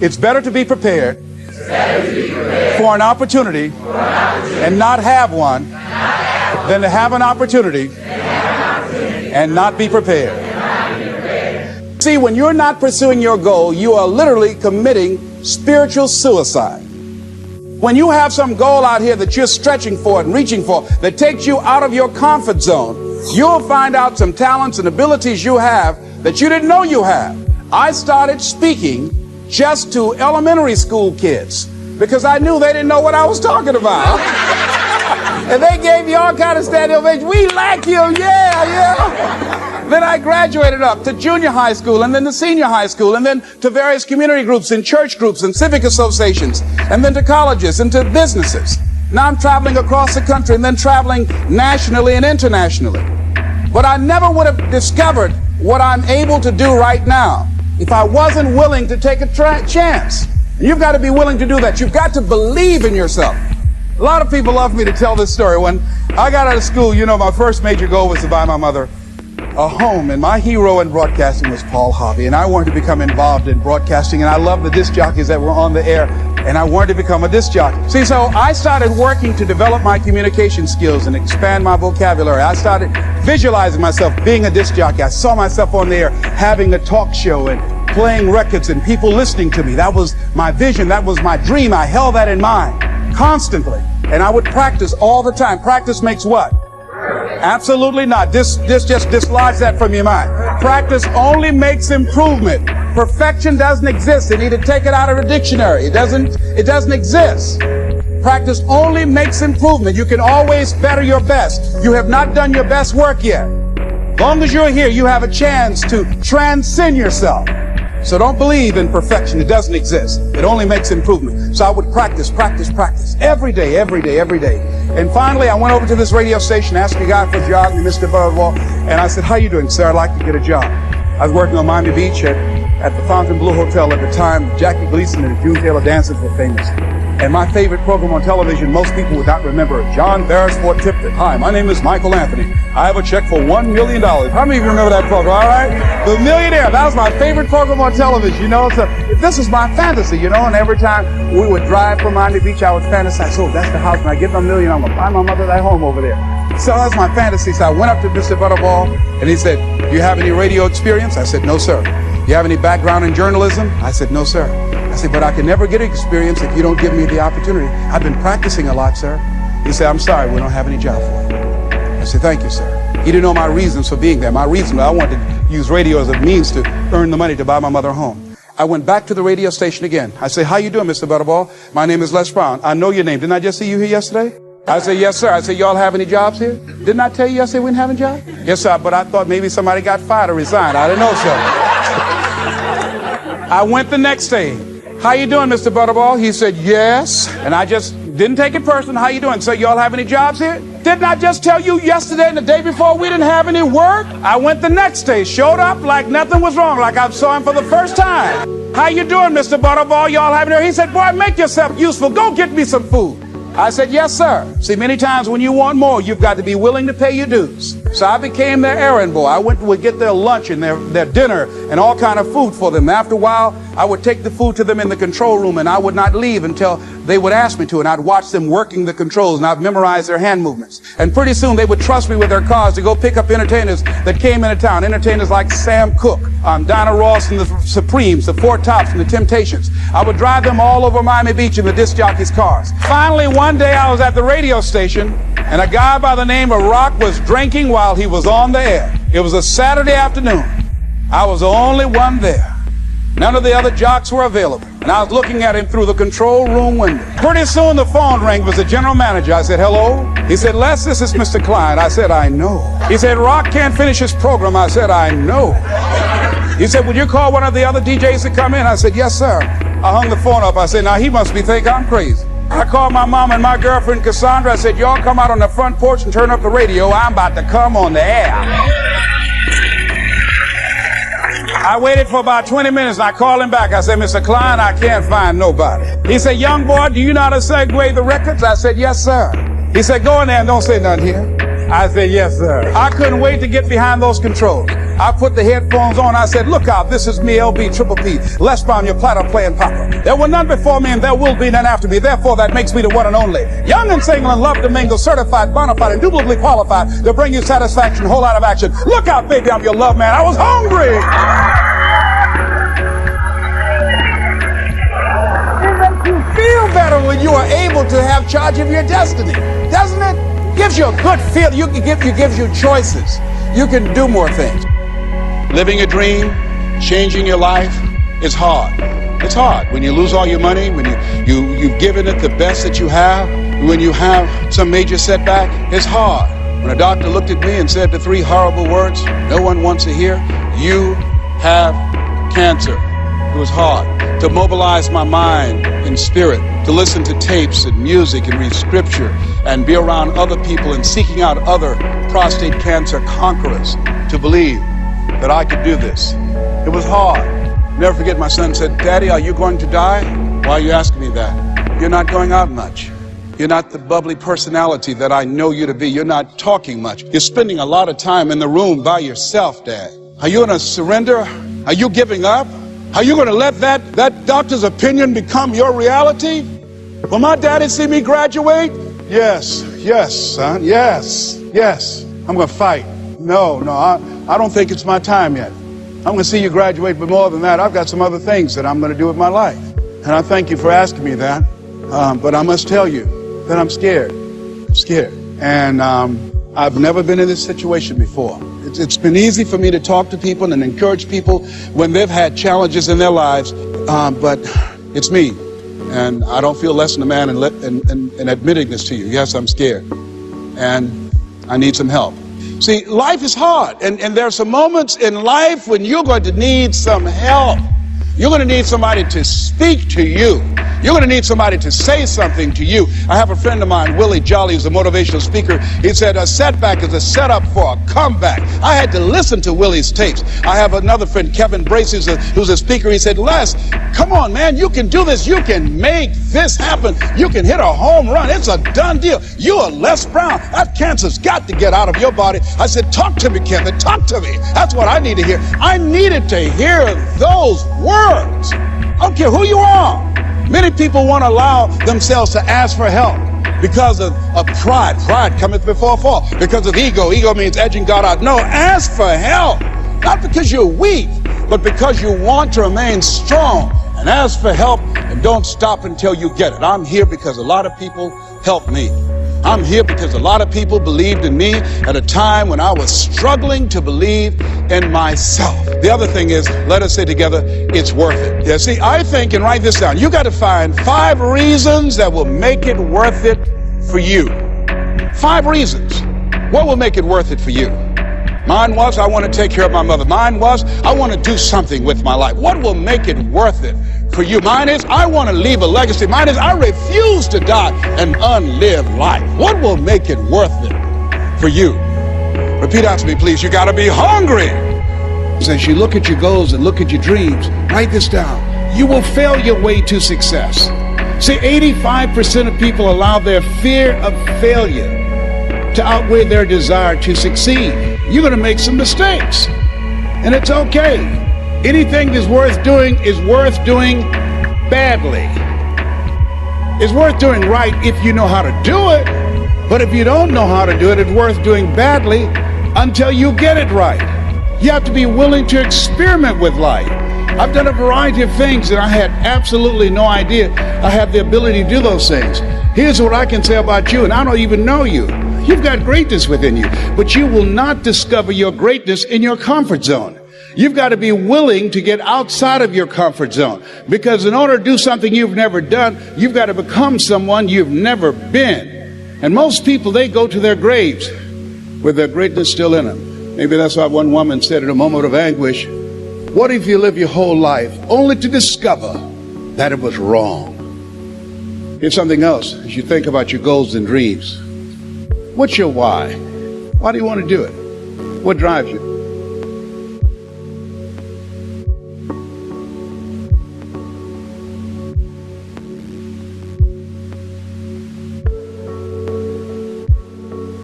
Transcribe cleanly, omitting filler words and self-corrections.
It's better to be prepared for an opportunity and not have one than to have an opportunity and not be prepared. See, when you're not pursuing your goal, you are literally committing spiritual suicide. When you have some goal out here that you're stretching for and reaching for that takes you out of your comfort zone, you'll find out some talents and abilities you have that you didn't know you have. I started speaking just to elementary school kids because I knew they didn't know what I was talking about. And they gave me all kind of standing ovation. We like you, yeah. Then I graduated up to junior high school and then to senior high school and then to various community groups and church groups and civic associations and then to colleges and to businesses. Now I'm traveling across the country and then traveling nationally and internationally. But I never would have discovered what I'm able to do right now if I wasn't willing to take a chance. And you've got to be willing to do that. You've got to believe in yourself. A lot of people love me to tell this story. When I got out of school, you know, my first major goal was to buy my mother a home, and my hero in broadcasting was Paul Harvey, and I wanted to become involved in broadcasting, and I loved the disc jockeys that were on the air, and I wanted to become a disc jockey. See, so I started working to develop my communication skills and expand my vocabulary. I started visualizing myself being a disc jockey. I saw myself on the air having a talk show and playing records and people listening to me. That was my vision. That was my dream. I held that in mind constantly, and I would practice all the time. Practice makes what? Absolutely not. This just dislodge that from your mind. Practice only makes improvement. Perfection doesn't exist. You need to take it out of the dictionary. It doesn't exist. Practice only makes improvement. You can always better your best. You have not done your best work yet. As long as you're here, you have a chance to transcend yourself. So don't believe in perfection. It doesn't exist. It only makes improvement. So I would practice every day. And finally, I went over to this radio station, asked a guy for a job, Mr. Butterball, and I said, how you doing, sir? I'd like to get a job. I was working on Miami Beach at the Fontainebleau Hotel at the time. Jackie Gleason and the June Taylor Dancers were famous. And my favorite program on television, most people would not remember, John Beresford Tipton. Hi, my name is Michael Anthony. I have a check for $1 million. How many of you remember that program, all right? The Millionaire, that was my favorite program on television, you know. So this was my fantasy, you know, and every time we would drive from Miami Beach, I would fantasize, so that's the house, when I get $1 million, I'm going to buy my mother that home over there. So that's my fantasy. So I went up to Mr. Butterball, and he said, do you have any radio experience? I said, no, sir. Do you have any background in journalism? I said, no, sir. I said, but I can never get experience if you don't give me the opportunity. I've been practicing a lot, sir. He said, I'm sorry, we don't have any job for you. I said, thank you, sir. He didn't know my reasons for being there. My reason, I wanted to use radio as a means to earn the money to buy my mother a home. I went back to the radio station again. I said, how you doing, Mr. Butterball? My name is Les Brown. I know your name. Didn't I just see you here yesterday? I said, yes, sir. I said, y'all have any jobs here? Didn't I tell you yesterday we didn't have any jobs? Yes, sir, but I thought maybe somebody got fired or resigned. I didn't know, sir. I went the next day. How you doing, Mr. Butterball? He said, yes. And I just didn't take it personal. How you doing? So y'all have any jobs here? Didn't I just tell you yesterday and the day before we didn't have any work? I went the next day, showed up like nothing was wrong, like I saw him for the first time. How you doing, Mr. Butterball? Y'all have any? He said, boy, make yourself useful. Go get me some food. I said, yes, sir. See, many times when you want more, you've got to be willing to pay your dues. So I became their errand boy. I would get their lunch and their dinner and all kind of food for them. After a while, I would take the food to them in the control room, and I would not leave until they would ask me to, and I'd watch them working the controls, and I'd memorize their hand movements. And pretty soon, they would trust me with their cars to go pick up entertainers that came into town. Entertainers like Sam Cooke, Dinah Ross and the Supremes, the Four Tops and the Temptations. I would drive them all over Miami Beach in the disc jockeys' cars. Finally, one day I was at the radio station, and a guy by the name of Rock was drinking while he was on the air. It was a Saturday afternoon. I was the only one there. None of the other jocks were available, and I was looking at him through the control room window. Pretty soon the phone rang. It was the general manager. I said, hello? He said, Les, this is Mr. Klein. I said, I know. He said, Rock can't finish his program. I said, I know. He said, would you call one of the other DJs to come in? I said, yes, sir. I hung the phone up. I said, now he must think I'm crazy. I called my mom and my girlfriend Cassandra. I said, y'all come out on the front porch and turn up the radio. I'm about to come on the air. I waited for about 20 minutes and I called him back. I said, Mr. Klein, I can't find nobody. He said, young boy, do you know how to segue the records? I said, yes, sir. He said, go in there and don't say nothing here. I said, yes, sir. I couldn't wait to get behind those controls. I put the headphones on. I said, look out, this is me, LB, Triple P, Les Brown, your platter playing papa. There were none before me and there will be none after me. Therefore, that makes me the one and only. Young and single and love to mingle, certified, bona fide, indubitably qualified to bring you satisfaction, whole lot of action. Look out, baby, I'm your love man. I was hungry. It makes you feel better when you are able to have charge of your destiny, doesn't it? Gives you a good feel. It gives you choices. You can do more things. Living a dream, changing your life, is hard. It's hard when you lose all your money, when you've given it the best that you have, when you have some major setback. It's hard. When a doctor looked at me and said the three horrible words no one wants to hear, you have cancer. It was hard to mobilize my mind and spirit, to listen to tapes and music and read scripture and be around other people and seeking out other prostate cancer conquerors to believe that I could do this. It was hard. Never forget, my son said, Daddy, are you going to die? Why are you asking me that? You're not going out much. You're not the bubbly personality that I know you to be. You're not talking much. You're spending a lot of time in the room by yourself, Dad. Are you going to surrender? Are you giving up? Are you going to let that doctor's opinion become your reality? Will my daddy see me graduate? Yes, son, yes. I'm going to fight. No, I don't think it's my time yet. I'm going to see you graduate, but more than that, I've got some other things that I'm going to do with my life. And I thank you for asking me that. But I must tell you that I'm scared. I'm scared. And I've never been in this situation before. It's been easy for me to talk to people and encourage people when they've had challenges in their lives, but it's me. And I don't feel less than a man in admitting this to you. Yes, I'm scared. And I need some help. See, life is hard. And there are some moments in life when you're going to need some help. You're going to need somebody to speak to you. You're going to need somebody to say something to you. I have a friend of mine, Willie Jolly, who's a motivational speaker. He said a setback is a setup for a comeback. I had to listen to Willie's tapes. I have another friend, Kevin Brace, who's a speaker. He said, Les, come on, man, you can do this. You can make this happen. You can hit a home run. It's a done deal. You are Les Brown. That cancer's got to get out of your body. I said, talk to me, Kevin. Talk to me. That's what I need to hear. I needed to hear those words. I don't care who you are. Many people won't allow themselves to ask for help because of pride. Pride cometh before a fall. Because of ego. Ego means edging God out. No, ask for help. Not because you're weak, but because you want to remain strong. And ask for help and don't stop until you get it. I'm here because a lot of people helped me. I'm here because a lot of people believed in me at a time when I was struggling to believe in myself. The other thing is, let us say together, it's worth it. Yeah, see, I think, and write this down, you got to find 5 reasons that will make it worth it for you. 5 reasons. What will make it worth it for you? Mine was, I want to take care of my mother. Mine was, I want to do something with my life. What will make it worth it for you? Mine is, I want to leave a legacy. Mine is, I refuse to die an unlived life. What will make it worth it for you? Repeat after me, please. You got to be hungry. As you look at your goals and look at your dreams, write this down. You will fail your way to success. See, 85% of people allow their fear of failure to outweigh their desire to succeed. You're going to make some mistakes, and it's okay. Anything that's worth doing is worth doing badly. It's worth doing right if you know how to do it, but if you don't know how to do it, it's worth doing badly until you get it right. You have to be willing to experiment with life. I've done a variety of things, and I had absolutely no idea I had the ability to do those things. Here's what I can say about you, and I don't even know you. You've got greatness within you, but you will not discover your greatness in your comfort zone. You've got to be willing to get outside of your comfort zone, because in order to do something you've never done, you've got to become someone you've never been. And most people, they go to their graves with their greatness still in them. Maybe that's why one woman said in a moment of anguish, what if you live your whole life only to discover that it was wrong? Here's something else as you think about your goals and dreams. What's your why? Why do you want to do it? What drives you?